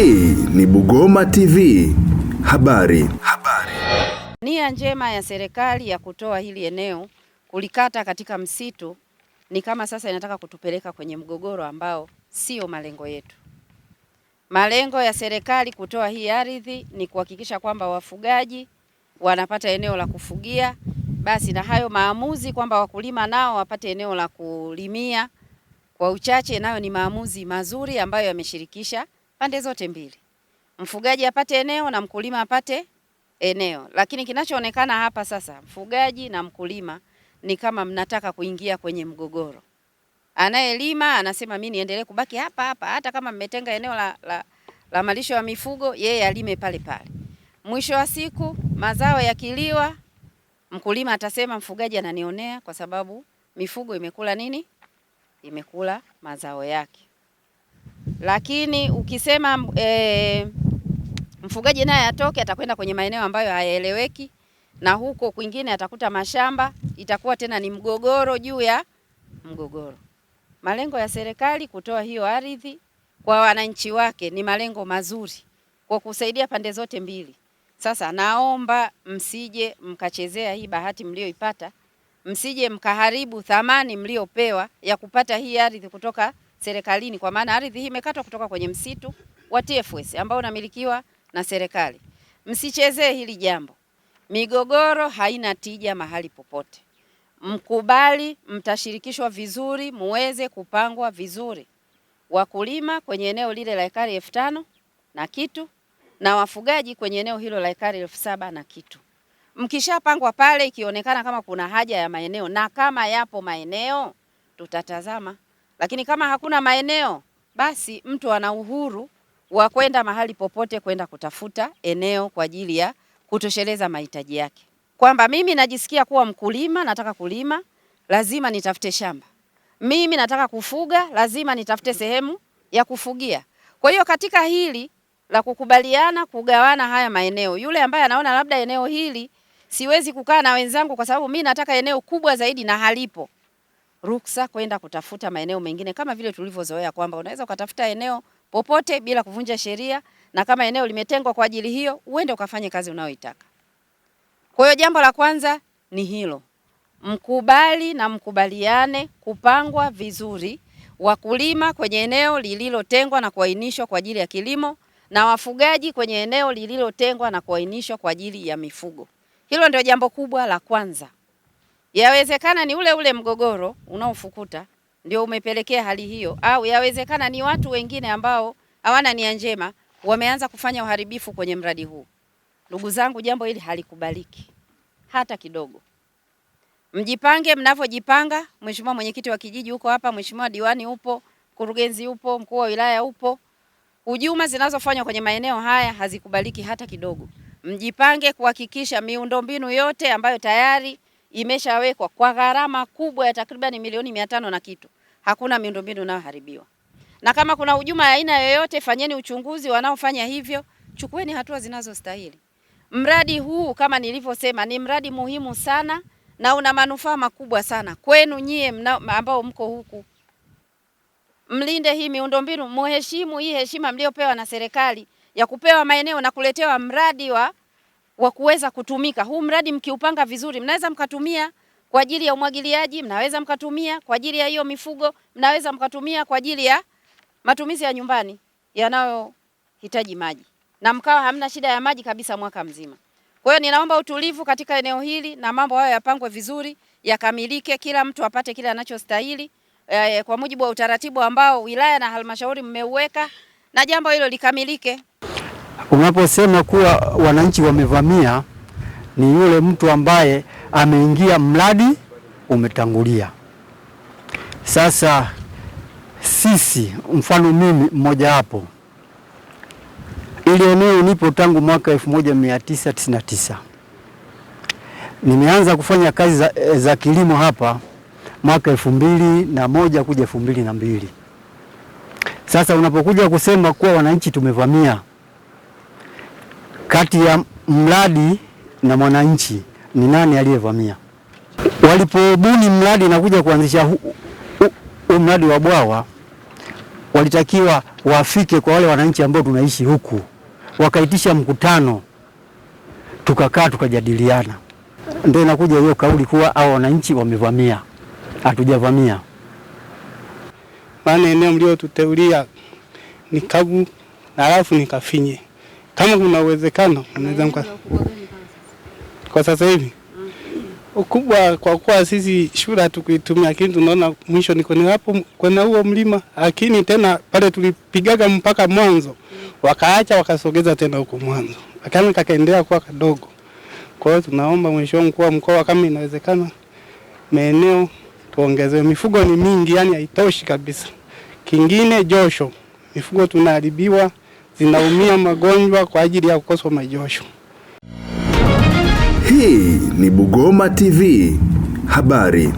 Hii ni Bugoma TV. Habari. Nia njema ya serikali ya kutoa hili eneo kulikata katika msitu ni kama sasa inataka kutupeleka kwenye mgogoro ambao sio malengo yetu. Malengo ya serikali kutoa hii ardhi ni kuhakikisha kwamba wafugaji wanapata eneo la kufugia, basi na hayo maamuzi kwamba wakulima nao wapate eneo la kulimia kwa uchache, nayo ni maamuzi mazuri ambayo yameshirikisha pande zote mbili. Mfugaji apate eneo na mkulima apate eneo. Lakini kinachoonekana hapa sasa, mfugaji na mkulima ni kama mnataka kuingia kwenye mgogoro. Anayelima anasema mimi niendelee kubaki hapa hata kama mmetenga eneo la malisho ya mifugo, yeye alime pale pale. Mwisho wa siku mazao yakiliwa, mkulima atasema mfugaji ananionea kwa sababu mifugo imekula nini? Imekula mazao yake. Lakini ukisema mfugaji naye atoke, atakwenda kwenye maeneo ambayo hayaeleweki, na huko kwingine atakuta mashamba, itakuwa tena ni mgogoro juu ya mgogoro. Malengo ya serikali kutoa hiyo ardhi kwa wananchi wake ni malengo mazuri kwa kusaidia pande zote mbili. Sasa naomba msije mkachezea hii bahati mlioipata, msije mkaharibu thamani mliopewa ya kupata hii ardhi kutoka serikalini, kwa maana ardhi hii imekatwa kutoka kwenye msitu wa TFS ambao unamilikiwa na serikali. Msichezee hili jambo. Migogoro haina tija mahali popote. Mkubali, mtashirikishwa vizuri, muweze kupangwa vizuri. Wakulima kwenye eneo lile la ekari 5,000 na kitu, na wafugaji kwenye eneo hilo la ekari 7,000 na kitu. Mkishapangwa pale, ikionekana kama kuna haja ya maeneo, na kama yapo maeneo tutatazama. Lakini kama hakuna maeneo, basi mtu ana uhuru wa kwenda mahali popote kwenda kutafuta eneo kwa ajili ya kutosheleza mahitaji yake. Kwamba mimi najisikia kuwa mkulima, nataka kulima, lazima nitafute shamba. Mimi nataka kufuga, lazima nitafute sehemu ya kufugia. Kwa hiyo katika hili la kukubaliana kugawana haya maeneo, yule ambaye anaona labda eneo hili siwezi kukaa na wenzangu kwa sababu mimi nataka eneo kubwa zaidi na halipo, ruksa kwenda kutafuta maeneo mengine, kama vile tulivyozoea kwamba unaweza ukatafuta eneo popote bila kuvunja sheria, na kama eneo limetengwa kwa ajili hiyo, uende ukafanye kazi unayoitaka. Kwa hiyo jambo la kwanza ni hilo. Mkubali na mkubaliane kupangwa vizuri wakulima kwenye eneo lililotengwa na kuainishwa kwa ajili ya kilimo, na wafugaji kwenye eneo lililotengwa na kuainishwa kwa ajili ya mifugo. Hilo ndio jambo kubwa la kwanza. Yawezekana ni ule mgogoro unaofukuta ndio umepelekea hali hiyo, au yawezekana ni watu wengine ambao hawana nia njema wameanza kufanya uharibifu kwenye mradi huu. Ndugu zangu, jambo hili halikubaliki hata kidogo. Mjipange mnavyojipanga. Mheshimiwa mwenyekiti wa kijiji uko hapa, mheshimiwa diwani upo, mkurugenzi upo, mkuu wa wilaya upo. Hujuma zinazofanywa kwenye maeneo haya hazikubaliki hata kidogo. Mjipange kuhakikisha miundombinu yote ambayo tayari imeshawekwa kwa gharama kubwa ya takriban milioni 500 na kitu, hakuna miundombinu inayoharibiwa. Na kama kuna hujuma ya aina yoyote, fanyeni uchunguzi, wanaofanya hivyo chukueni hatua zinazostahili. Mradi huu kama nilivyosema ni mradi muhimu sana na una manufaa makubwa sana kwenu nyie ambao mko huku. Mlinde hii miundombinu, muheshimu hii heshima mliopewa na serikali ya kupewa maeneo na kuletewa mradi wa kuweza kutumika. Huu mradi mkiupanga vizuri, mnaweza mkatumia kwa ajili ya umwagiliaji, mnaweza mkatumia kwa ajili ya hiyo mifugo, mnaweza mkatumia kwa ajili ya matumizi ya nyumbani yanayohitaji maji, na mkawa hamna shida ya maji kabisa mwaka mzima. Kwa hiyo ninaomba utulivu katika eneo hili na mambo hayo yapangwe vizuri, yakamilike, kila mtu apate kile anachostahili kwa mujibu wa utaratibu ambao wilaya na halmashauri mmeuweka, na jambo hilo likamilike. Unaposema kuwa wananchi wamevamia, ni yule mtu ambaye ameingia mradi umetangulia. Sasa sisi, mfano mimi mmoja hapo, ili eneo nipo tangu mwaka 1999. Nimeanza kufanya kazi za kilimo hapa mwaka 2001 kuja 2002. Sasa unapokuja kusema kuwa wananchi tumevamia, kati ya mradi na mwananchi ni nani aliyevamia? Walipobuni mradi na kuja kuanzisha mradi wa bwawa, walitakiwa wafike kwa wale wananchi ambao tunaishi huku, wakaitisha mkutano, tukakaa tukajadiliana, ndio inakuja hiyo kauli kuwa hao wananchi wamevamia. Hatujavamia. Maana eneo mliotuteulia ni kavu na alafu ni kafinye. Kama kuna uwezekano unaweza kwa sasa hivi ukubwa, kwa kuwa sisi shule hatukuitumia, lakini tunaona mwisho ni kwenye hapo kwenye huo mlima, lakini tena pale tulipigaga mpaka mwanzo wakaacha wakasogeza tena huko mwanzo, lakini kakaendelea kuwa kadogo. Kwa hiyo tunaomba mheshimiwa mkuu wa mkoa, kama inawezekana maeneo tuongezewe. Mifugo ni mingi, yani haitoshi kabisa. Kingine josho, mifugo tunaharibiwa, zinaumia magonjwa kwa ajili ya kukosa majosho. Hii ni Bugoma TV habari.